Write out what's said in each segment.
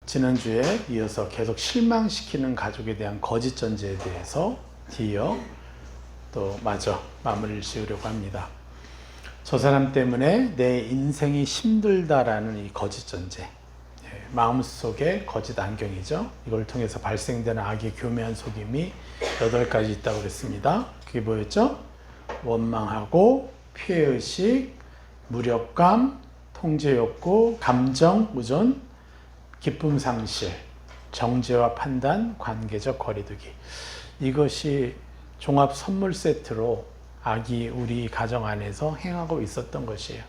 지난주에 이어서 계속 실망시키는 가족에 대한 거짓 전제에 대해서 뒤이어 또 마저 마무리를 지으려고 합니다. 저 사람 때문에 내 인생이 힘들다라는 이 거짓 전제, 마음속에 거짓 안경이죠. 이걸 통해서 발생되는 악의 교묘한 속임이 8가지 있다고 그랬습니다. 그게 뭐였죠? 원망하고, 피해의식, 무력감, 통제욕구, 감정 의존, 기쁨 상실, 정죄와 판단, 관계적 거리두기. 이것이 종합 선물 세트로 악이 우리 가정 안에서 행하고 있었던 것이에요.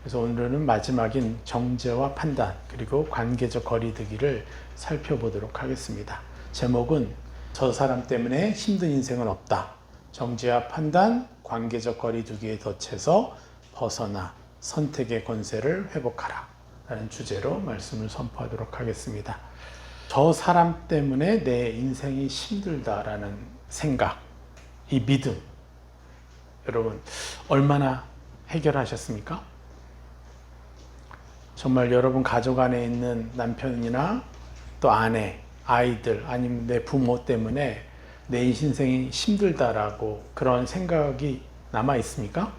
그래서 오늘은 마지막인 정죄와 판단 그리고 관계적 거리두기를 살펴보도록 하겠습니다. 제목은 저 사람 때문에 힘든 인생은 없다. 정죄와 판단, 관계적 거리두기에 덫에서 벗어나 선택의 권세를 회복하라 라는 주제로 말씀을 선포하도록 하겠습니다. 저 사람 때문에 내 인생이 힘들다라는 생각, 이 믿음, 여러분 얼마나 해결하셨습니까? 정말 여러분 가족 안에 있는 남편이나 또 아내, 아이들 아니면 내 부모 때문에 내 인생이 힘들다라고 그런 생각이 남아 있습니까?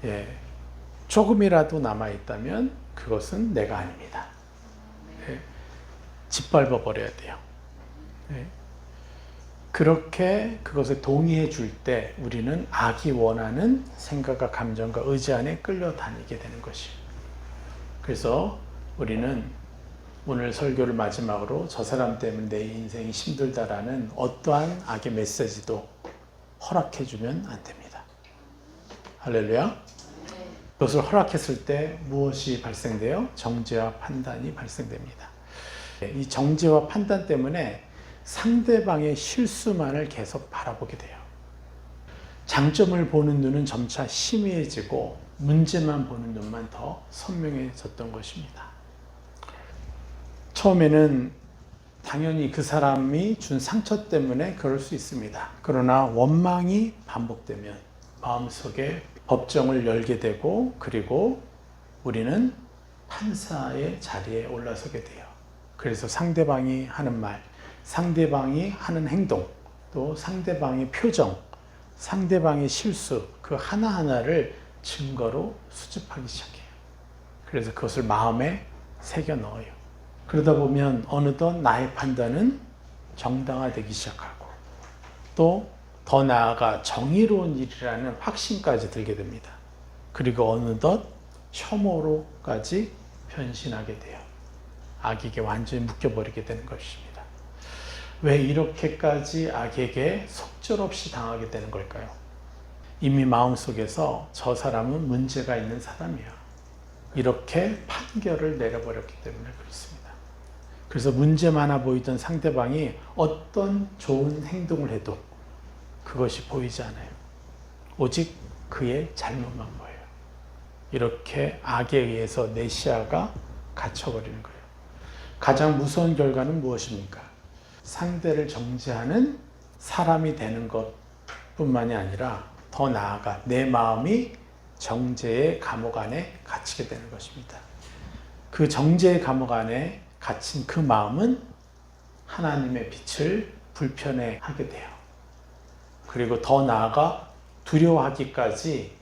예. 조금이라도 남아있다면 그것은 내가 아닙니다. 짓밟아 버려야 돼요. 그렇게 그것에 동의해 줄 때 우리는 악이 원하는 생각과 감정과 의지 안에 끌려다니게 되는 것이에요. 그래서 우리는 오늘 설교를 마지막으로 저 사람 때문에 내 인생이 힘들다라는 어떠한 악의 메시지도 허락해 주면 안 됩니다. 할렐루야. 그것을 허락했을 때 무엇이 발생돼요? 정죄와 판단이 발생됩니다. 이 정죄와 판단 때문에 상대방의 실수만을 계속 바라보게 돼요. 장점을 보는 눈은 점차 희미해지고 문제만 보는 눈만 더 선명해졌던 것입니다. 처음에는 당연히 그 사람이 준 상처 때문에 그럴 수 있습니다. 그러나 원망이 반복되면 마음속에 법정을 열게 되고 그리고 우리는 판사의 자리에 올라서게 돼요. 그래서 상대방이 하는 말, 상대방이 하는 행동, 또 상대방의 표정, 상대방의 실수 그 하나하나를 증거로 수집하기 시작해요. 그래서 그것을 마음에 새겨 넣어요. 그러다 보면 어느덧 나의 판단은 정당화되기 시작하고 또 더 나아가 정의로운 일이라는 확신까지 들게 됩니다. 그리고 어느덧 혐오로까지 변신하게 돼요. 악에게 완전히 묶여버리게 되는 것입니다. 왜 이렇게까지 악에게 속절없이 당하게 되는 걸까요? 이미 마음속에서 저 사람은 문제가 있는 사람이야. 이렇게 판결을 내려버렸기 때문에 그렇습니다. 그래서 문제 많아 보이던 상대방이 어떤 좋은 행동을 해도 그것이 보이지 않아요. 오직 그의 잘못만 보여요. 이렇게 악에 의해서 내 시야가 갇혀버리는 거예요. 가장 무서운 결과는 무엇입니까? 상대를 정죄하는 사람이 되는 것뿐만이 아니라 더 나아가 내 마음이 정죄의 감옥 안에 갇히게 되는 것입니다. 그 정죄의 감옥 안에 갇힌 그 마음은 하나님의 빛을 불편해하게 돼요. 그리고 더 나아가 두려워하기까지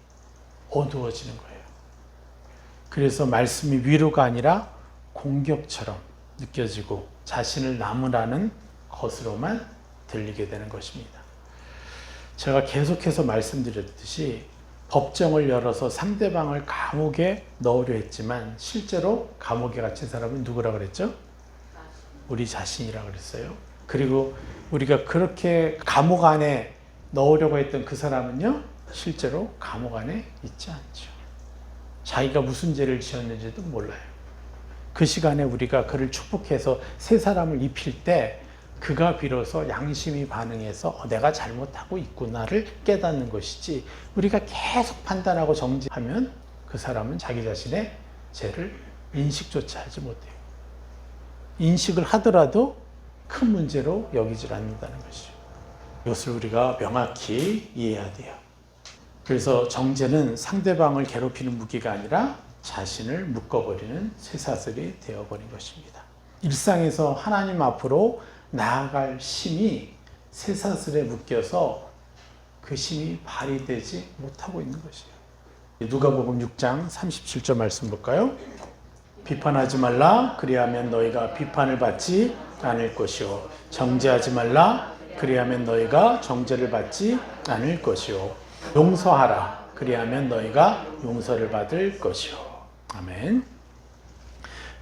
어두워지는 거예요. 그래서 말씀이 위로가 아니라 공격처럼 느껴지고 자신을 나무라는 것으로만 들리게 되는 것입니다. 제가 계속해서 말씀드렸듯이 법정을 열어서 상대방을 감옥에 넣으려 했지만 실제로 감옥에 갇힌 사람은 누구라 그랬죠? 우리 자신이라 그랬어요. 그리고 우리가 그렇게 감옥 안에 넣으려고 했던 그 사람은요, 실제로 감옥 안에 있지 않죠. 자기가 무슨 죄를 지었는지도 몰라요. 그 시간에 우리가 그를 축복해서 새 사람을 입힐 때 그가 비로소 양심이 반응해서 내가 잘못하고 있구나를 깨닫는 것이지, 우리가 계속 판단하고 정죄하면 그 사람은 자기 자신의 죄를 인식조차 하지 못해요. 인식을 하더라도 큰 문제로 여기질 않는다는 것이죠. 이것을 우리가 명확히 이해해야 돼요. 그래서 정죄는 상대방을 괴롭히는 무기가 아니라 자신을 묶어버리는 쇠사슬이 되어버린 것입니다. 일상에서 하나님 앞으로 나아갈 힘이 쇠사슬에 묶여서 그 힘이 발휘되지 못하고 있는 것이에요. 누가복음 6장 37절 말씀 볼까요? 비판하지 말라. 그리하면 너희가 비판을 받지 않을 것이요. 정죄하지 말라. 그리하면 너희가 정죄를 받지 않을 것이요. 용서하라. 그리하면 너희가 용서를 받을 것이요. 아멘.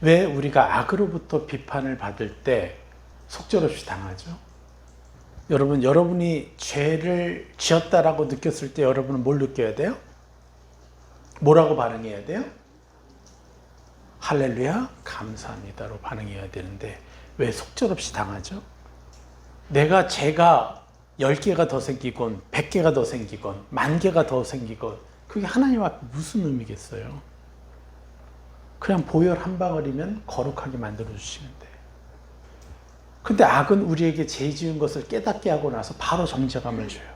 왜 우리가 악으로부터 비판을 받을 때 속절없이 당하죠? 여러분이 죄를 지었다라고 느꼈을 때 여러분은 뭘 느껴야 돼요? 뭐라고 반응해야 돼요? 할렐루야, 감사합니다로 반응해야 되는데 왜 속절없이 당하죠? 내가 죄가 10개가 더 생기건 100개가 더 생기건 10,000개가 더 생기건 그게 하나님 앞에 무슨 의미겠어요? 그냥 보혈 한 방울이면 거룩하게 만들어 주시는데, 근데 악은 우리에게 죄 지은 것을 깨닫게 하고 나서 바로 정죄감을 줘요.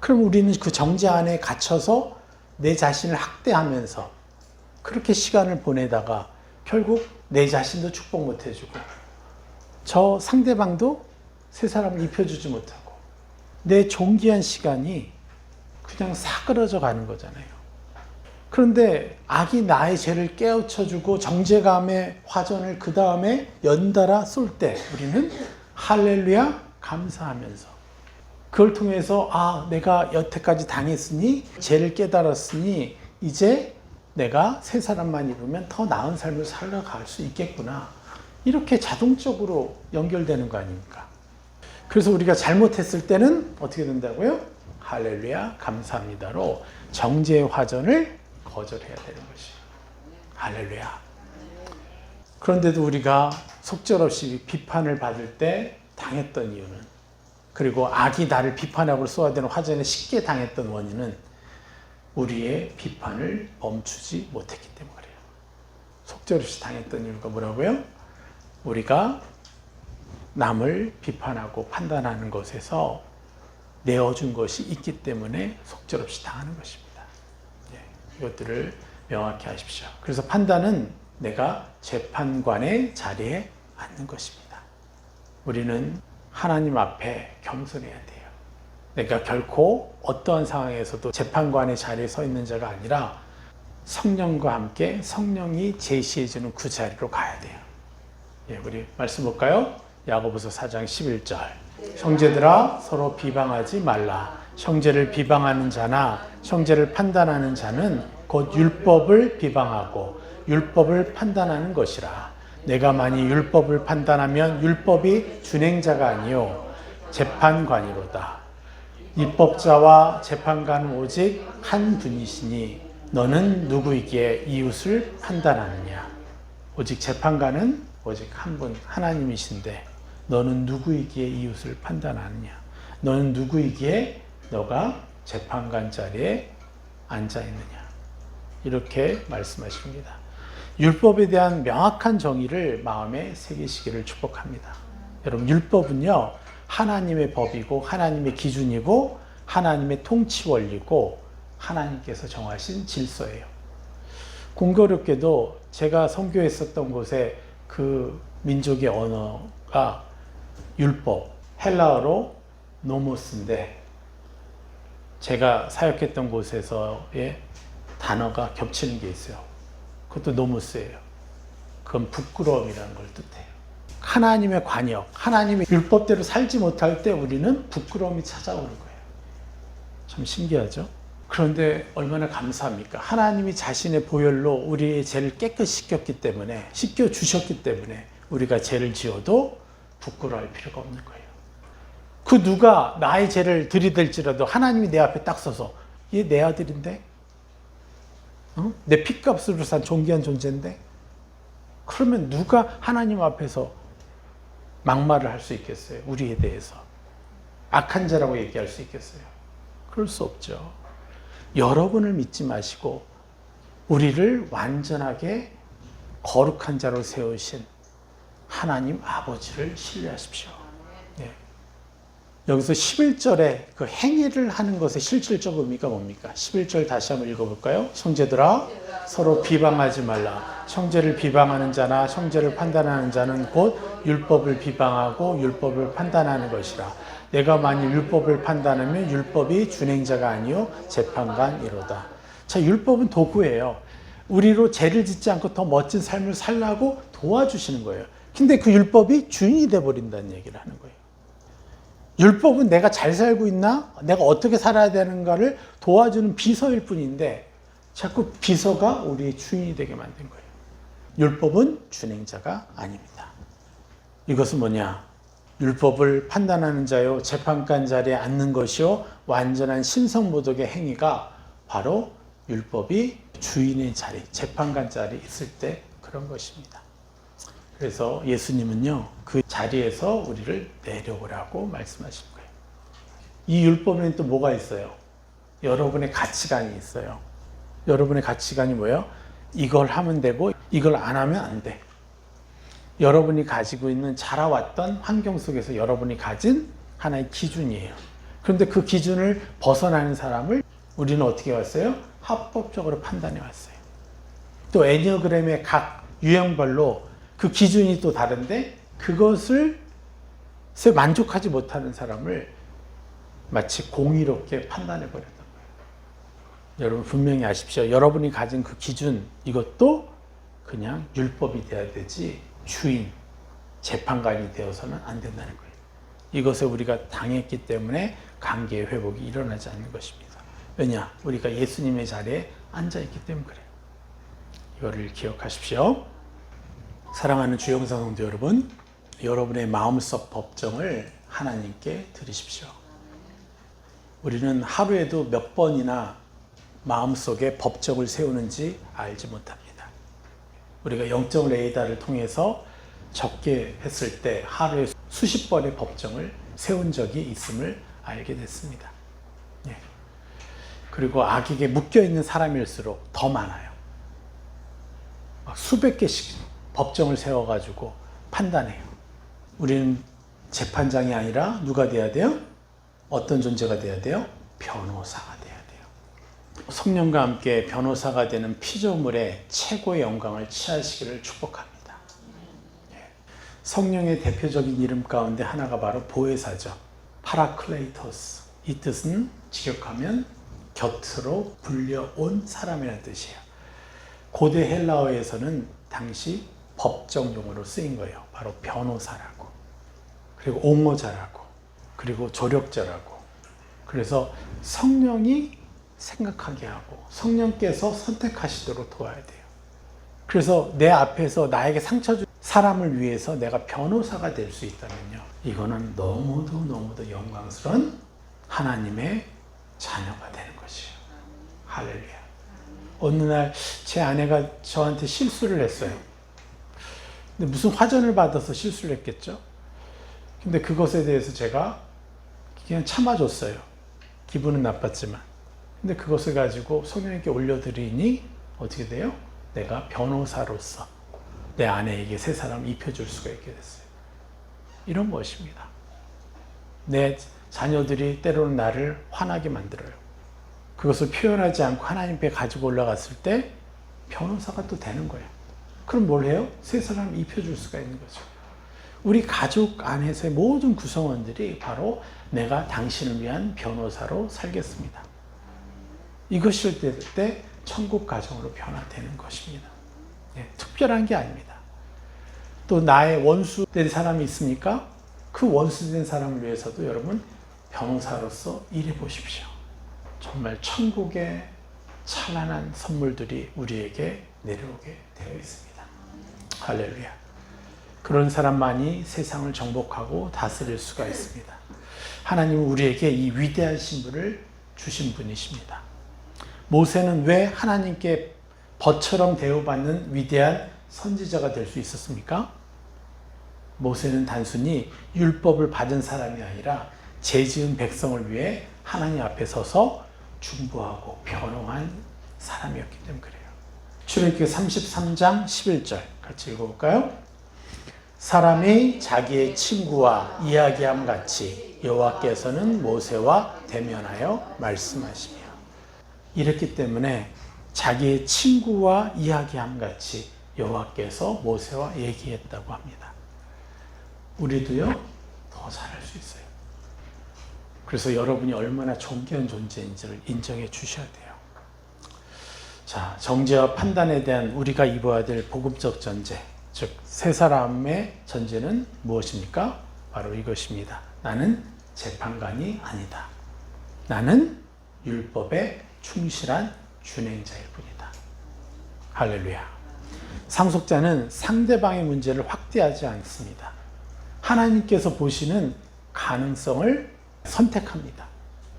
그럼 우리는 그 정죄 안에 갇혀서 내 자신을 학대하면서 그렇게 시간을 보내다가 결국 내 자신도 축복 못 해주고 저 상대방도 새 사람을 입혀주지 못하고 내 존귀한 시간이 그냥 사그러져 가는 거잖아요. 그런데 악이 나의 죄를 깨우쳐주고 정죄감의 화전을 그 다음에 연달아 쏠 때 우리는 할렐루야 감사하면서 그걸 통해서 내가 여태까지 당했으니 죄를 깨달았으니 이제 내가 새 사람만 입으면 더 나은 삶을 살아갈 수 있겠구나. 이렇게 자동적으로 연결되는 거 아닙니까? 그래서 우리가 잘못했을 때는 어떻게 된다고요? 할렐루야 감사합니다로 정죄의 화전을 거절해야 되는 것이에요. 할렐루야. 그런데도 우리가 속절없이 비판을 받을 때 당했던 이유는, 그리고 악이 나를 비판하고 쏘아대는 화전에 쉽게 당했던 원인은 우리의 비판을 멈추지 못했기 때문에 그래요. 속절없이 당했던 이유가 뭐라고요? 우리가 남을 비판하고 판단하는 것에서 내어준 것이 있기 때문에 속절없이 당하는 것입니다. 이것들을 명확히 하십시오. 그래서 판단은 내가 재판관의 자리에 앉는 것입니다. 우리는 하나님 앞에 겸손해야 돼요. 내가 결코 어떠한 상황에서도 재판관의 자리에 서 있는 자가 아니라 성령과 함께 성령이 제시해주는 그 자리로 가야 돼요. 우리 말씀 볼까요? 야고보서 4장 11절. 형제들아 서로 비방하지 말라. 형제를 비방하는 자나 형제를 판단하는 자는 곧 율법을 비방하고 율법을 판단하는 것이라. 내가 만일 율법을 판단하면 율법이 준행자가 아니요 재판관이로다. 입법자와 재판관은 오직 한 분이시니 너는 누구이기에 이웃을 판단하느냐. 오직 재판관은 오직 한 분 하나님이신데 너는 누구이기에 이웃을 판단하느냐. 너는 누구이기에 너가 재판관 자리에 앉아있느냐. 이렇게 말씀하십니다. 율법에 대한 명확한 정의를 마음에 새기시기를 축복합니다. 여러분, 율법은요 하나님의 법이고 하나님의 기준이고 하나님의 통치 원리고 하나님께서 정하신 질서예요. 공교롭게도 제가 선교했었던 곳에 그 민족의 언어가 율법, 헬라어로 노모스인데 제가 사역했던 곳에서의 단어가 겹치는 게 있어요. 그것도 노모스예요. 그건 부끄러움이라는 걸 뜻해요. 하나님의 관역, 하나님의 율법대로 살지 못할 때 우리는 부끄러움이 찾아오는 거예요. 참 신기하죠? 그런데 얼마나 감사합니까? 하나님이 자신의 보혈로 우리의 죄를 깨끗이 씻겼기 때문에, 씻겨주셨기 때문에 우리가 죄를 지어도 부끄러워할 필요가 없는 거예요. 그 누가 나의 죄를 들이댈지라도 하나님이 내 앞에 딱 서서 얘 내 아들인데? 내 핏값으로 산 존귀한 존재인데? 그러면 누가 하나님 앞에서 막말을 할 수 있겠어요? 우리에 대해서. 악한 자라고 얘기할 수 있겠어요? 그럴 수 없죠. 여러분을 믿지 마시고 우리를 완전하게 거룩한 자로 세우신 하나님 아버지를 신뢰하십시오. 네. 여기서 11절에 그 행위를 하는 것의 실질적 의미가 뭡니까? 11절 다시 한번 읽어볼까요? 형제들아 서로 비방하지 말라. 형제를 비방하는 자나 형제를 판단하는 자는 곧 율법을 비방하고 율법을 판단하는 것이라. 내가 만일 율법을 판단하면 율법이 준행자가 아니요 재판관이로다. 자, 율법은 도구예요. 우리로 죄를 짓지 않고 더 멋진 삶을 살라고 도와주시는 거예요. 근데 그 율법이 주인이 돼버린다는 얘기를 하는 거예요. 율법은 내가 잘 살고 있나? 내가 어떻게 살아야 되는가를 도와주는 비서일 뿐인데 자꾸 비서가 우리의 주인이 되게 만든 거예요. 율법은 준행자가 아닙니다. 이것은 뭐냐? 율법을 판단하는 자요 재판관 자리에 앉는 것이요 완전한 신성모독의 행위가 바로 율법이 주인의 자리, 재판관 자리에 있을 때 그런 것입니다. 그래서 예수님은요 그 자리에서 우리를 내려오라고 말씀하신 거예요. 이 율법에는 또 뭐가 있어요? 여러분의 가치관이 있어요. 여러분의 가치관이 뭐예요? 이걸 하면 되고 이걸 안 하면 안 돼. 여러분이 가지고 있는 자라왔던 환경 속에서 여러분이 가진 하나의 기준이에요. 그런데 그 기준을 벗어나는 사람을 우리는 어떻게 왔어요? 합법적으로 판단해 왔어요. 또 애니어그램의 각 유형별로 그 기준이 또 다른데 그것을 만족하지 못하는 사람을 마치 공의롭게 판단해 버렸던 거예요. 여러분 분명히 아십시오. 여러분이 가진 그 기준 이것도 그냥 율법이 돼야 되지 주인, 재판관이 되어서는 안 된다는 거예요. 이것을 우리가 당했기 때문에 관계의 회복이 일어나지 않는 것입니다. 왜냐? 우리가 예수님의 자리에 앉아있기 때문에 그래요. 이거를 기억하십시오. 사랑하는 주영상 성도 여러분, 여러분의 마음속 법정을 하나님께 드리십시오. 우리는 하루에도 몇 번이나 마음속에 법정을 세우는지 알지 못합니다. 우리가 영적 레이더를 통해서 적게 했을 때 하루에 수십 번의 법정을 세운 적이 있음을 알게 됐습니다. 예. 그리고 악에게 묶여있는 사람일수록 더 많아요. 막 수백 개씩 법정을 세워가지고 판단해요. 우리는 재판장이 아니라 누가 돼야 돼요? 어떤 존재가 돼야 돼요? 변호사가 돼야 돼요. 성령과 함께 변호사가 되는 피조물의 최고의 영광을 취하시기를 축복합니다. 성령의 대표적인 이름 가운데 하나가 바로 보혜사죠. 파라클레이토스. 이 뜻은 직역하면 곁으로 불려온 사람이라는 뜻이에요. 고대 헬라어에서는 당시 법정용어로 쓰인 거예요. 바로 변호사라고. 그리고 옹호자라고. 그리고 조력자라고. 그래서 성령이 생각하게 하고 성령께서 선택하시도록 도와야 돼요. 그래서 내 앞에서 나에게 상처 준 사람을 위해서 내가 변호사가 될 수 있다면요. 이거는 너무도 영광스러운 하나님의 자녀가 되는 것이에요. 할렐루야. 어느 날 제 아내가 저한테 실수를 했어요. 근데 무슨 화전을 받아서 실수를 했겠죠? 근데 그것에 대해서 제가 그냥 참아줬어요. 기분은 나빴지만. 근데 그것을 가지고 성령님께 올려드리니 어떻게 돼요? 내가 변호사로서 내 아내에게 새 사람을 입혀줄 수가 있게 됐어요. 이런 것입니다. 내 자녀들이 때로는 나를 화나게 만들어요. 그것을 표현하지 않고 하나님께 가지고 올라갔을 때 변호사가 또 되는 거예요. 그럼 뭘 해요? 새 사람을 입혀줄 수가 있는 거죠. 우리 가족 안에서의 모든 구성원들이 바로 내가 당신을 위한 변호사로 살겠습니다. 이것일 때 천국 가정으로 변화되는 것입니다. 예, 특별한 게 아닙니다. 또 나의 원수된 사람이 있습니까? 그 원수된 사람을 위해서도 여러분 변호사로서 일해 보십시오. 정말 천국의 찬란한 선물들이 우리에게 내려오게 되어 있습니다. 할렐루야. 그런 사람만이 세상을 정복하고 다스릴 수가 있습니다. 하나님은 우리에게 이 위대한 신분을 주신 분이십니다. 모세는 왜 하나님께 벗처럼 대우받는 위대한 선지자가 될 수 있었습니까? 모세는 단순히 율법을 받은 사람이 아니라 죄 지은 백성을 위해 하나님 앞에 서서 중보하고 변호한 사람이었기 때문에 그래요. 출애굽기 33장 11절 같이 읽어볼까요? 사람이 자기의 친구와 이야기함 같이 여호와께서는 모세와 대면하여 말씀하시며. 이랬기 때문에 자기의 친구와 이야기함 같이 여호와께서 모세와 얘기했다고 합니다. 우리도요, 더 잘할 수 있어요. 그래서 여러분이 얼마나 존귀한 존재인지를 인정해 주셔야 돼요. 자, 정죄와 판단에 대한 우리가 입어야 될 복음적 전제, 즉 세 사람의 전제는 무엇입니까? 바로 이것입니다. 나는 재판관이 아니다. 나는 율법에 충실한 준행자일 뿐이다. 할렐루야. 상속자는 상대방의 문제를 확대하지 않습니다. 하나님께서 보시는 가능성을 선택합니다.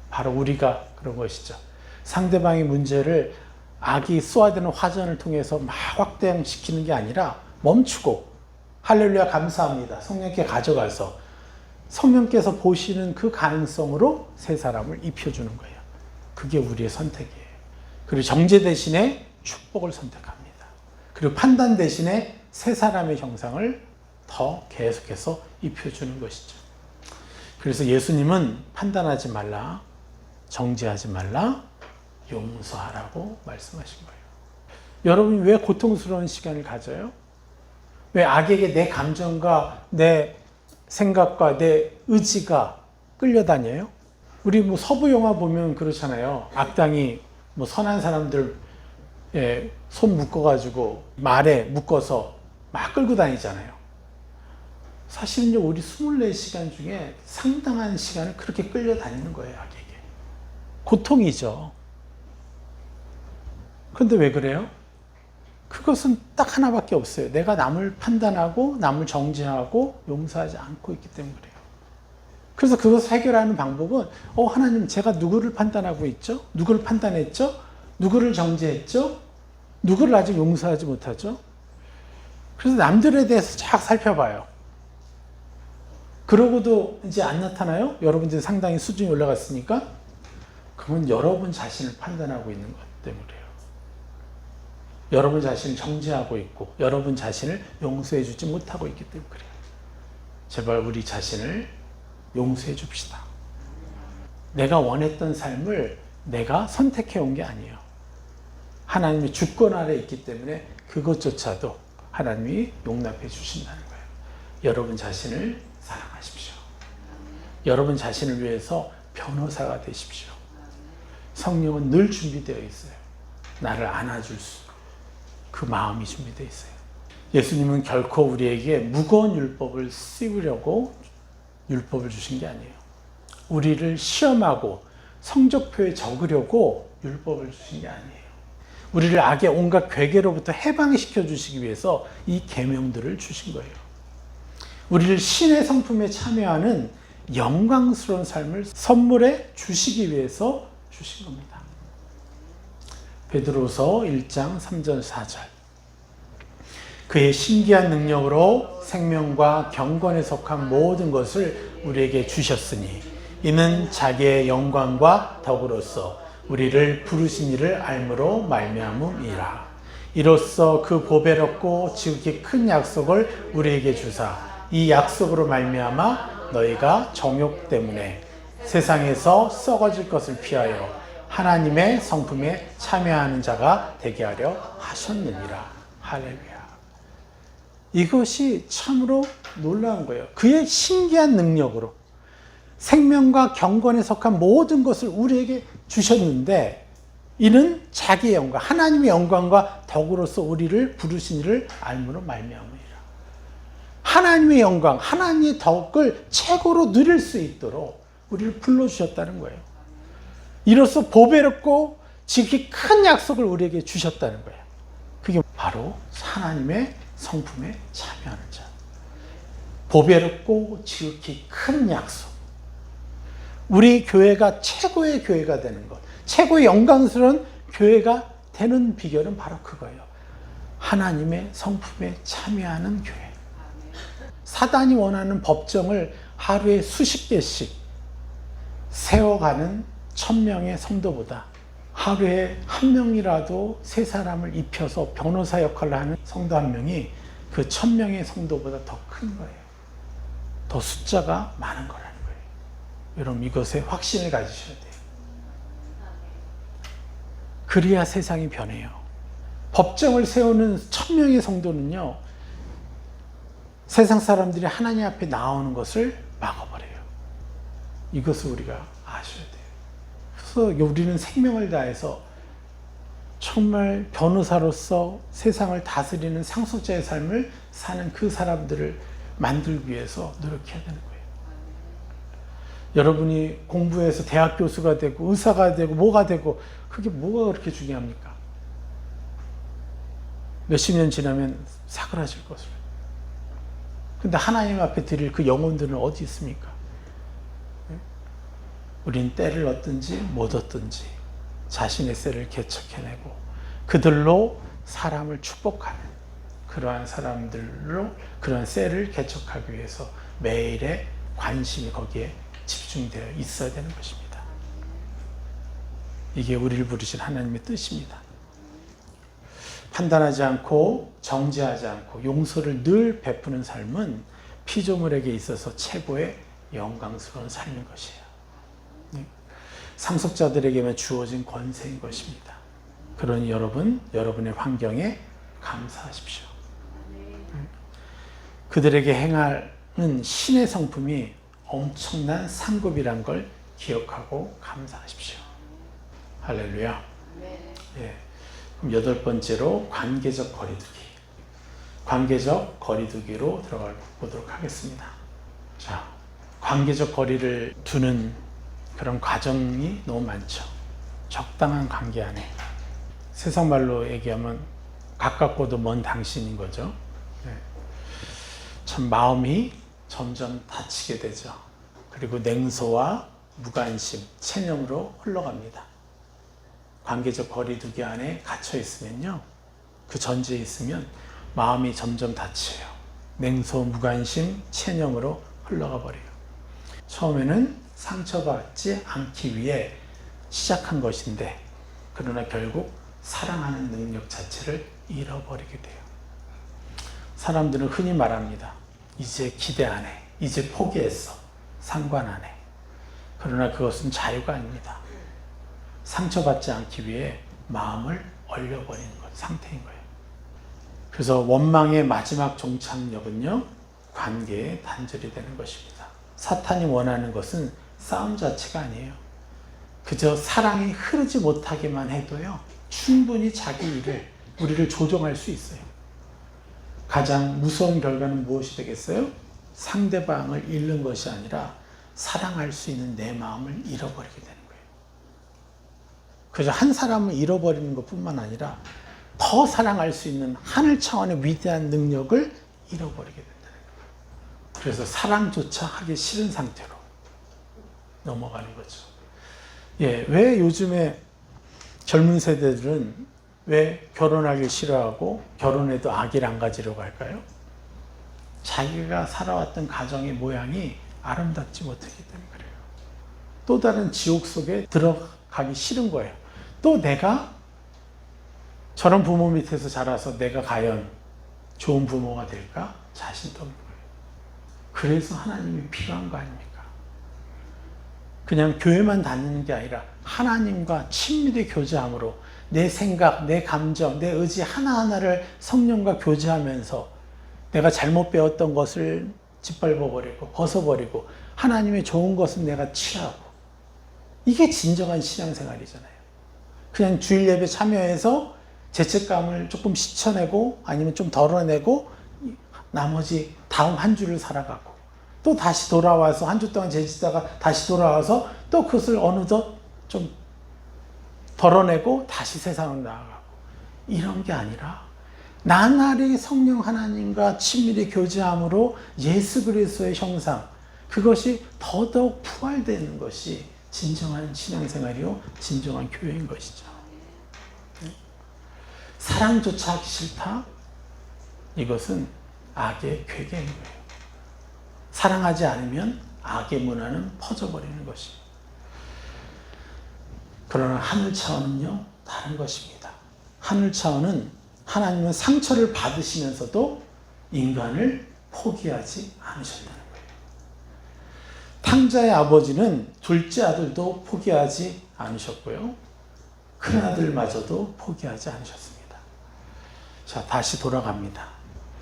바로 우리가 그런 것이죠. 상대방의 문제를 악이 쏘아대는 화전을 통해서 막 확대시키는 게 아니라 멈추고, 할렐루야 감사합니다. 성령께 가져가서 성령께서 보시는 그 가능성으로 세 사람을 입혀주는 거예요. 그게 우리의 선택이에요. 그리고 정죄 대신에 축복을 선택합니다. 그리고 판단 대신에 세 사람의 형상을 더 계속해서 입혀주는 것이죠. 그래서 예수님은 판단하지 말라, 정죄하지 말라, 용서하라고 말씀하신 거예요. 여러분이 왜 고통스러운 시간을 가져요? 왜 악에게 내 감정과 내 생각과 내 의지가 끌려다녀요? 우리 뭐 서부 영화 보면 그렇잖아요. 악당이 뭐 선한 사람들 손 묶어가지고 말에 묶어서 막 끌고 다니잖아요. 사실은요, 우리 24시간 중에 상당한 시간을 그렇게 끌려다니는 거예요, 악에게. 고통이죠. 그런데 왜 그래요? 그것은 딱 하나밖에 없어요. 내가 남을 판단하고 남을 정죄하고 용서하지 않고 있기 때문에 그래요. 그래서 그것을 해결하는 방법은 하나님, 제가 누구를 판단하고 있죠? 누구를 판단했죠? 누구를 정죄했죠? 누구를 아직 용서하지 못하죠? 그래서 남들에 대해서 쫙 살펴봐요. 그러고도 이제 안 나타나요? 여러분들이 상당히 수준이 올라갔으니까? 그건 여러분 자신을 판단하고 있는 것 때문에요. 여러분 자신을 정죄하고 있고 여러분 자신을 용서해 주지 못하고 있기 때문에 그래요. 제발 우리 자신을 용서해 줍시다. 내가 원했던 삶을 내가 선택해 온 게 아니에요. 하나님의 주권 아래 있기 때문에 그것조차도 하나님이 용납해 주신다는 거예요. 여러분 자신을 사랑하십시오. 여러분 자신을 위해서 변호사가 되십시오. 성령은 늘 준비되어 있어요. 나를 안아줄 그 마음이 준비되어 있어요. 예수님은 결코 우리에게 무거운 율법을 씌우려고 율법을 주신 게 아니에요. 우리를 시험하고 성적표에 적으려고 율법을 주신 게 아니에요. 우리를 악의 온갖 괴계로부터 해방시켜 주시기 위해서 이 계명들을 주신 거예요. 우리를 신의 성품에 참여하는 영광스러운 삶을 선물해 주시기 위해서 주신 겁니다. 베드로서 1장 3절 4절. 그의 신기한 능력으로 생명과 경건에 속한 모든 것을 우리에게 주셨으니 이는 자기의 영광과 덕으로서 우리를 부르신 이를 알므로 말미암음이라. 이로써 그 보배롭고 지극히 큰 약속을 우리에게 주사 이 약속으로 말미암아 너희가 정욕 때문에 세상에서 썩어질 것을 피하여 하나님의 성품에 참여하는 자가 되게 하려 하셨느니라. 할렐루야. 이것이 참으로 놀라운 거예요. 그의 신기한 능력으로 생명과 경건에 속한 모든 것을 우리에게 주셨는데 이는 자기의 영광, 하나님의 영광과 덕으로서 우리를 부르신 이를 알므로 말미암으리라. 하나님의 영광, 하나님의 덕을 최고로 누릴 수 있도록 우리를 불러주셨다는 거예요. 이로써 보배롭고 지극히 큰 약속을 우리에게 주셨다는 거예요. 그게 바로 하나님의 성품에 참여하는 자. 보배롭고 지극히 큰 약속. 우리 교회가 최고의 교회가 되는 것, 최고의 영광스러운 교회가 되는 비결은 바로 그거예요. 하나님의 성품에 참여하는 교회. 사단이 원하는 법정을 하루에 수십 개씩 세워가는 1000명의 성도보다 하루에 한 명이라도 세 사람을 입혀서 변호사 역할을 하는 성도 한 명이 그 1000명의 성도보다 더 큰 거예요. 더 숫자가 많은 거라는 거예요. 여러분 이것에 확신을 가지셔야 돼요. 그래야 세상이 변해요. 법정을 세우는 1000명의 성도는요, 세상 사람들이 하나님 앞에 나오는 것을 막아버려요. 이것을 우리가 아셔야 돼요. 그래서 우리는 생명을 다해서 정말 변호사로서 세상을 다스리는 상속자의 삶을 사는 그 사람들을 만들기 위해서 노력해야 되는 거예요. 여러분이 공부해서 대학 교수가 되고 의사가 되고 뭐가 되고 그게 뭐가 그렇게 중요합니까? 몇십 년 지나면 사그라질 것을. 근데 하나님 앞에 드릴 그 영혼들은 어디 있습니까? 우린 때를 얻든지 못 얻든지 자신의 셀을 개척해내고 그들로 사람을 축복하는 그러한 사람들로 그런 셀을 개척하기 위해서 매일의 관심이 거기에 집중되어 있어야 되는 것입니다. 이게 우리를 부르신 하나님의 뜻입니다. 판단하지 않고 정죄하지 않고 용서를 늘 베푸는 삶은 피조물에게 있어서 최고의 영광스러운 삶인 것이에요. 상속자들에게만 주어진 권세인 것입니다. 그러니 여러분, 여러분의 환경에 감사하십시오. 그들에게 행하는 신의 성품이 엄청난 상급이란 걸 기억하고 감사하십시오. 할렐루야. 예. 그럼 8번째로 관계적 거리두기. 관계적 거리두기로 들어가 보도록 하겠습니다. 자, 관계적 거리를 두는 그런 과정이 너무 많죠. 적당한 관계 안에. 세상 말로 얘기하면 가깝고도 먼 당신인 거죠. 네. 참 마음이 점점 다치게 되죠. 그리고 냉소와 무관심, 체념으로 흘러갑니다. 관계적 거리두기 안에 갇혀 있으면요, 그 전제에 있으면 마음이 점점 다쳐요. 냉소, 무관심, 체념으로 흘러가 버려요. 처음에는 상처받지 않기 위해 시작한 것인데, 그러나 결국 사랑하는 능력 자체를 잃어버리게 돼요. 사람들은 흔히 말합니다. 이제 기대 안 해. 이제 포기했어. 상관 안 해. 그러나 그것은 자유가 아닙니다. 상처받지 않기 위해 마음을 얼려버리는 상태인 거예요. 그래서 원망의 마지막 종착역은요, 관계의 단절이 되는 것입니다. 사탄이 원하는 것은 싸움 자체가 아니에요. 그저 사랑이 흐르지 못하기만 해도요, 충분히 자기 일을, 우리를 조종할 수 있어요. 가장 무서운 결과는 무엇이 되겠어요? 상대방을 잃는 것이 아니라 사랑할 수 있는 내 마음을 잃어버리게 되는 거예요. 그래서 한 사람을 잃어버리는 것뿐만 아니라 더 사랑할 수 있는 하늘 차원의 위대한 능력을 잃어버리게 된다는 거예요. 그래서 사랑조차 하기 싫은 상태로 넘어가는 거죠. 예, 왜 요즘에 젊은 세대들은 왜 결혼하기 싫어하고 결혼해도 아기를 안 가지려고 할까요? 자기가 살아왔던 가정의 모양이 아름답지 못하기 때문에 그래요. 또 다른 지옥 속에 들어가기 싫은 거예요. 또 내가 저런 부모 밑에서 자라서 내가 과연 좋은 부모가 될까? 자신도 없는 거예요. 그래서 하나님이 필요한 거 아닙니까? 그냥 교회만 다니는 게 아니라 하나님과 친밀히 교제함으로 내 생각, 내 감정, 내 의지 하나하나를 성령과 교제하면서 내가 잘못 배웠던 것을 짓밟아버리고 벗어버리고 하나님의 좋은 것은 내가 취하고, 이게 진정한 신앙생활이잖아요. 그냥 주일 예배 참여해서 죄책감을 조금 씻어내고 아니면 좀 덜어내고 나머지 다음 한 주를 살아가고 또 다시 돌아와서 한 주 동안 죄짓다가 다시 돌아와서 또 그것을 어느덧 좀 덜어내고 다시 세상으로 나아가고, 이런 게 아니라 나날이 성령 하나님과 친밀히 교제함으로 예수 그리스도의 형상, 그것이 더더욱 부활되는 것이 진정한 신앙생활이요 진정한 교회인 것이죠. 사랑조차 하기 싫다? 이것은 악의 괴계인 거예요. 사랑하지 않으면 악의 문화는 퍼져버리는 것입니다. 그러나 하늘 차원은요, 다른 것입니다. 하늘 차원은 하나님은 상처를 받으시면서도 인간을 포기하지 않으셨다는 거예요. 탕자의 아버지는 둘째 아들도 포기하지 않으셨고요. 큰아들마저도 포기하지 않으셨습니다. 자, 다시 돌아갑니다.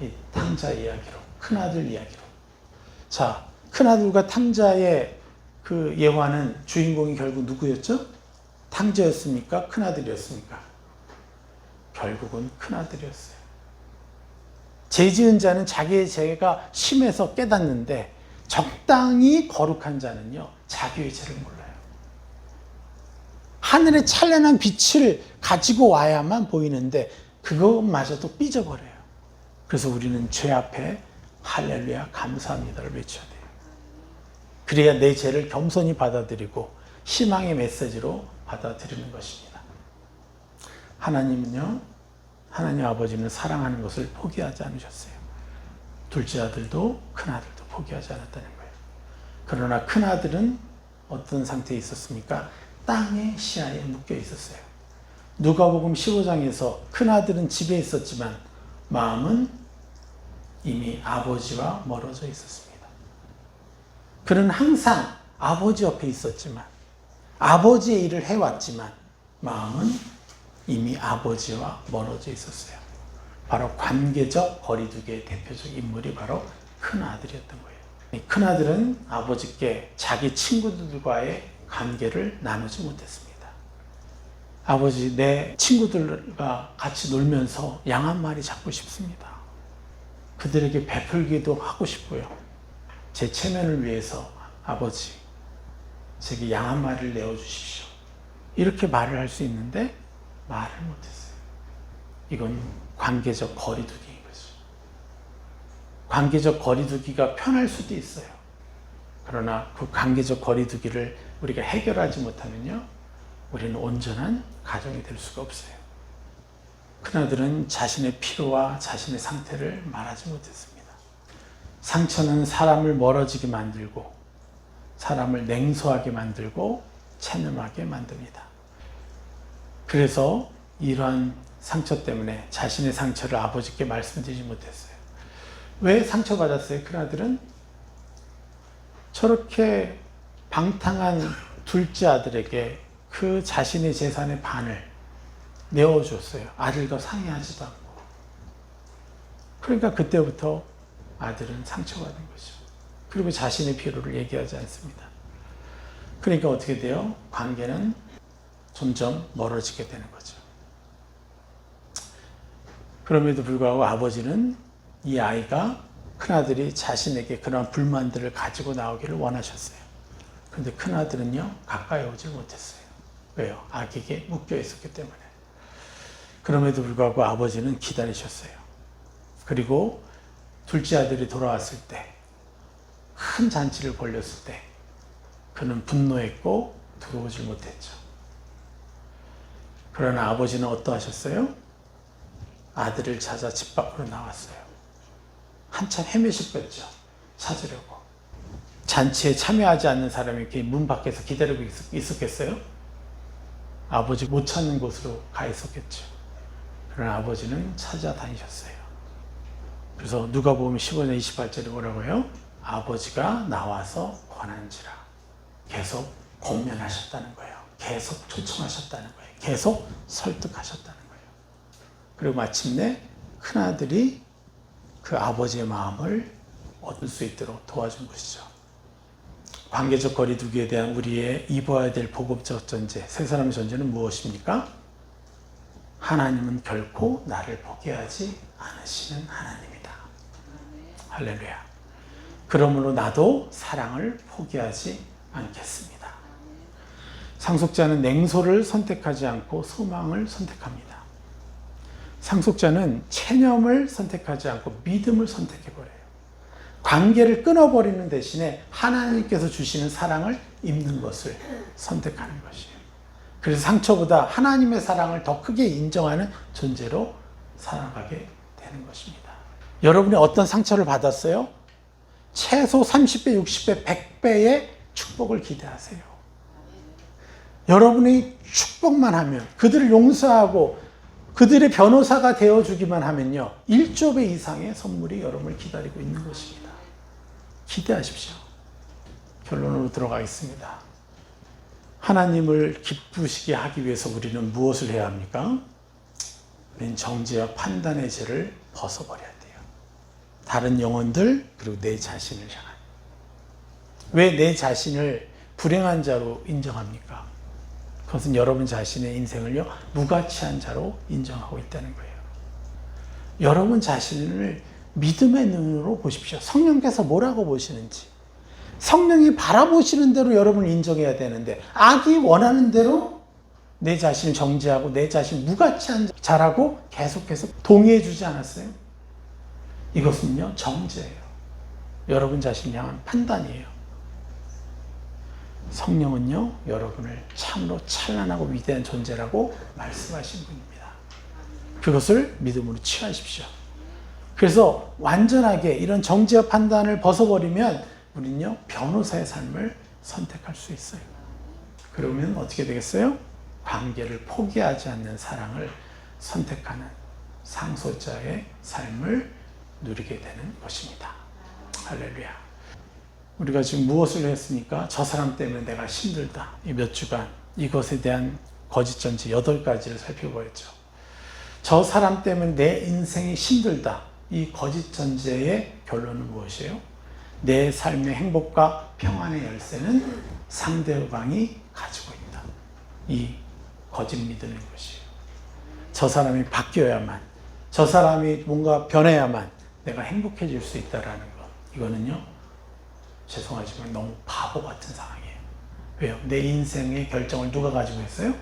이 탕자 이야기로, 큰아들 이야기로. 자, 큰아들과 탕자의 그 예화는 주인공이 결국 누구였죠? 탕자였습니까? 큰아들이었습니까? 결국은 큰아들이었어요. 죄 지은 자는 자기의 죄가 심해서 깨닫는데 적당히 거룩한 자는요, 자기의 죄를 몰라요. 하늘의 찬란한 빛을 가지고 와야만 보이는데 그것마저도 삐져버려요. 그래서 우리는 죄 앞에 할렐루야 감사합니다를 외쳐야 돼요. 그래야 내 죄를 겸손히 받아들이고 희망의 메시지로 받아들이는 것입니다. 하나님은요, 하나님 아버지는 사랑하는 것을 포기하지 않으셨어요. 둘째 아들도 큰아들도 포기하지 않았다는 거예요. 그러나 큰아들은 어떤 상태에 있었습니까? 땅의 시야에 묶여 있었어요. 누가복음 15장에서 큰아들은 집에 있었지만 마음은 이미 아버지와 멀어져 있었습니다. 그는 항상 아버지 옆에 있었지만 아버지의 일을 해왔지만 마음은 이미 아버지와 멀어져 있었어요. 바로 관계적 거리두기의 대표적 인물이 바로 큰아들이었던 거예요. 큰아들은 아버지께 자기 친구들과의 관계를 나누지 못했습니다. 아버지, 내 친구들과 같이 놀면서 양 한 마리 잡고 싶습니다. 그들에게 베풀기도 하고 싶고요. 제 체면을 위해서 아버지, 제게 양 한 마리를 내어주십시오. 이렇게 말을 할 수 있는데 말을 못했어요. 이건 관계적 거리두기인 거죠. 관계적 거리두기가 편할 수도 있어요. 그러나 그 관계적 거리두기를 우리가 해결하지 못하면요, 우리는 온전한 가정이 될 수가 없어요. 큰아들은 자신의 필요와 자신의 상태를 말하지 못했습니다. 상처는 사람을 멀어지게 만들고 사람을 냉소하게 만들고 체념하게 만듭니다. 그래서 이러한 상처 때문에 자신의 상처를 아버지께 말씀드리지 못했어요. 왜 상처받았어요? 큰아들은 저렇게 방탕한 둘째 아들에게 그 자신의 재산의 반을 내어줬어요. 아들과 상의하지도 않고. 그러니까 그때부터 아들은 상처받은 거죠. 그리고 자신의 필요를 얘기하지 않습니다. 그러니까 어떻게 돼요? 관계는 점점 멀어지게 되는 거죠. 그럼에도 불구하고 아버지는 이 아이가, 큰아들이 자신에게 그런 불만들을 가지고 나오기를 원하셨어요. 그런데 큰아들은요, 가까이 오질 못했어요. 왜요? 악에게 묶여 있었기 때문에. 그럼에도 불구하고 아버지는 기다리셨어요. 그리고 둘째 아들이 돌아왔을 때, 큰 잔치를 벌렸을 때 그는 분노했고 들어오질 못했죠. 그러나 아버지는 어떠하셨어요? 아들을 찾아 집 밖으로 나왔어요. 한참 헤매실 거였죠. 찾으려고. 잔치에 참여하지 않는 사람이 이렇게 문 밖에서 기다리고 있었겠어요? 아버지 못 찾는 곳으로 가 있었겠죠. 그러나 아버지는 찾아다니셨어요. 그래서 누가복음 15장 28절에 뭐라고 해요? 아버지가 나와서 권한지라. 계속 권면하셨다는 거예요. 계속 초청하셨다는 거예요. 계속 설득하셨다는 거예요. 그리고 마침내 큰아들이 그 아버지의 마음을 얻을 수 있도록 도와준 것이죠. 관계적 거리두기에 대한 우리의 입어야 될 복음적 전제, 세 사람의 전제는 무엇입니까? 하나님은 결코 나를 포기하지 않으시는 하나님이다. 할렐루야. 그러므로 나도 사랑을 포기하지 않겠습니다. 상속자는 냉소를 선택하지 않고 소망을 선택합니다. 상속자는 체념을 선택하지 않고 믿음을 선택해버려요. 관계를 끊어버리는 대신에 하나님께서 주시는 사랑을 입는 것을 선택하는 것이에요. 그래서 상처보다 하나님의 사랑을 더 크게 인정하는 존재로 살아가게 되는 것입니다. 여러분이 어떤 상처를 받았어요? 최소 30배, 60배, 100배의 축복을 기대하세요. 여러분이 축복만 하면, 그들을 용서하고 그들의 변호사가 되어주기만 하면요, 1조 배 이상의 선물이 여러분을 기다리고 있는 것입니다. 기대하십시오. 결론으로 들어가겠습니다. 하나님을 기쁘시게 하기 위해서 우리는 무엇을 해야 합니까? 우리는 정죄와 판단의 죄를 벗어버려야 돼요. 다른 영혼들, 그리고 내 자신을 향한. 왜 내 자신을 불행한 자로 인정합니까? 그것은 여러분 자신의 인생을요, 무가치한 자로 인정하고 있다는 거예요. 여러분 자신을 믿음의 눈으로 보십시오. 성령께서 뭐라고 보시는지. 성령이 바라보시는 대로 여러분을 인정해야 되는데, 악이 원하는 대로 내 자신을 정죄하고 내 자신을 무가치한 자라고 계속해서 동의해 주지 않았어요? 이것은요, 정죄예요. 여러분 자신을 향한 판단이에요. 성령은요, 여러분을 참으로 찬란하고 위대한 존재라고 말씀하신 분입니다. 그것을 믿음으로 취하십시오. 그래서 완전하게 이런 정죄와 판단을 벗어버리면 우리는요, 변호사의 삶을 선택할 수 있어요. 그러면 어떻게 되겠어요? 관계를 포기하지 않는 사랑을 선택하는 상속자의 삶을 누리게 되는 것입니다. 할렐루야. 우리가 지금 무엇을 했습니까? 저 사람 때문에 내가 힘들다. 이 몇 주간 이것에 대한 거짓 전제 8가지를 살펴보았죠. 저 사람 때문에 내 인생이 힘들다. 이 거짓 전제의 결론은 무엇이에요? 내 삶의 행복과 평안의 열쇠는 상대방이 가지고 있다. 이 거짓 믿음인 것이에요. 저 사람이 바뀌어야만, 저 사람이 뭔가 변해야만 내가 행복해질 수 있다라는 것. 이거는요, 죄송하지만 너무 바보 같은 상황이에요. 왜요? 내 인생의 결정을 누가 가지고 있어요?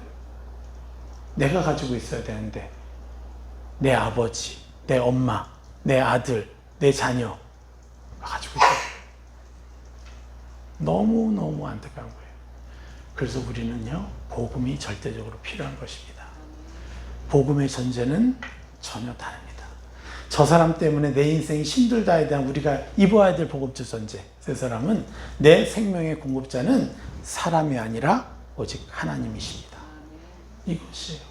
내가 가지고 있어야 되는데, 내 아버지, 내 엄마, 내 아들, 내 자녀가 가지고 있어요. 너무너무 안타까운 거예요. 그래서 우리는요, 복음이 절대적으로 필요한 것입니다. 복음의 전제는 전혀 다릅니다. 저 사람 때문에 내 인생이 힘들다에 대한 우리가 입어야 될 복음적 전제. 그 사람은 내 생명의 공급자는 사람이 아니라 오직 하나님이십니다. 이것이에요.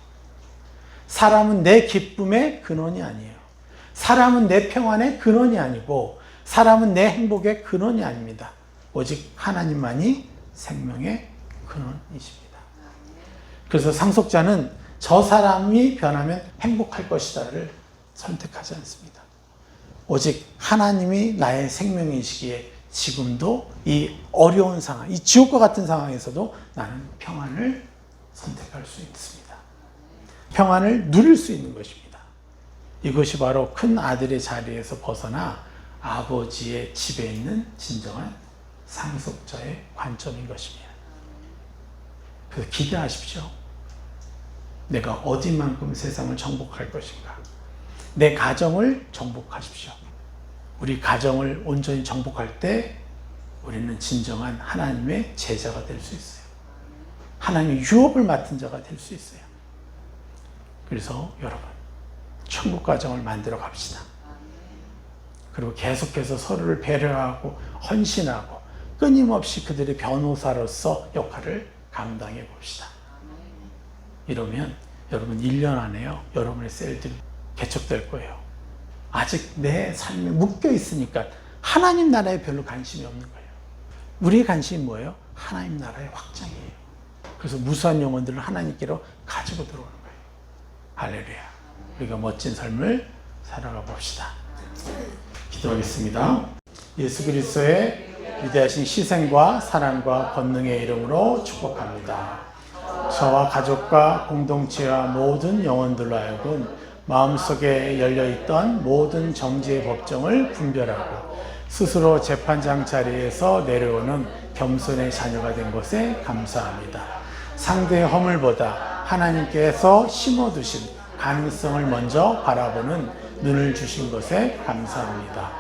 사람은 내 기쁨의 근원이 아니에요. 사람은 내 평안의 근원이 아니고, 사람은 내 행복의 근원이 아닙니다. 오직 하나님만이 생명의 근원이십니다. 그래서 상속자는 저 사람이 변하면 행복할 것이다를 선택하지 않습니다. 오직 하나님이 나의 생명이시기에 지금도 이 어려운 상황, 이 지옥과 같은 상황에서도 나는 평안을 선택할 수 있습니다. 평안을 누릴 수 있는 것입니다. 이것이 바로 큰 아들의 자리에서 벗어나 아버지의 집에 있는 진정한 상속자의 관점인 것입니다. 그래서 기대하십시오. 내가 어디만큼 세상을 정복할 것인가. 내 가정을 정복하십시오. 우리 가정을 온전히 정복할 때 우리는 진정한 하나님의 제자가 될 수 있어요. 하나님의 유업을 맡은 자가 될 수 있어요. 그래서 여러분, 천국 가정을 만들어 갑시다. 그리고 계속해서 서로를 배려하고 헌신하고 끊임없이 그들의 변호사로서 역할을 감당해 봅시다. 이러면 여러분 1년 안에요, 여러분의 셀들이 개척될 거예요. 아직 내 삶에 묶여 있으니까 하나님 나라에 별로 관심이 없는 거예요. 우리의 관심이 뭐예요? 하나님 나라의 확장이에요. 그래서 무수한 영혼들을 하나님께로 가지고 들어오는 거예요. 할렐루야. 우리가 멋진 삶을 살아가 봅시다. 기도하겠습니다. 예수 그리스도의 위대하신 희생과 사랑과 권능의 이름으로 축복합니다. 저와 가족과 공동체와 모든 영혼들로 하여금 마음속에 열려있던 모든 정죄의 법정을 분별하고 스스로 재판장 자리에서 내려오는 겸손의 자녀가 된 것에 감사합니다. 상대의 허물보다 하나님께서 심어두신 가능성을 먼저 바라보는 눈을 주신 것에 감사합니다.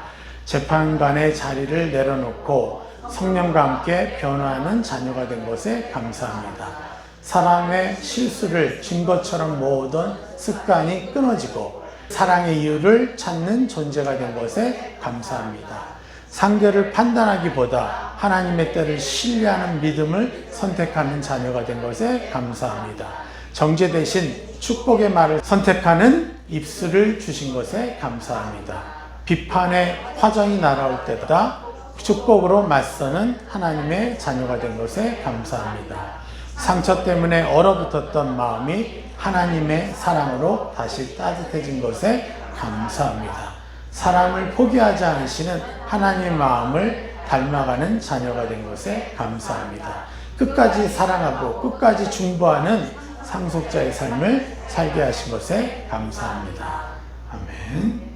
재판관의 자리를 내려놓고 성령과 함께 변화하는 자녀가 된 것에 감사합니다. 사람의 실수를 증거처럼 모으던 습관이 끊어지고 사랑의 이유를 찾는 존재가 된 것에 감사합니다. 상대를 판단하기보다 하나님의 때를 신뢰하는 믿음을 선택하는 자녀가 된 것에 감사합니다. 정죄 대신 축복의 말을 선택하는 입술을 주신 것에 감사합니다. 비판의 화정이 날아올 때마다 축복으로 맞서는 하나님의 자녀가 된 것에 감사합니다. 상처 때문에 얼어붙었던 마음이 하나님의 사랑으로 다시 따뜻해진 것에 감사합니다. 사람을 포기하지 않으시는 하나님의 마음을 닮아가는 자녀가 된 것에 감사합니다. 끝까지 사랑하고 끝까지 중보하는 상속자의 삶을 살게 하신 것에 감사합니다. 아멘.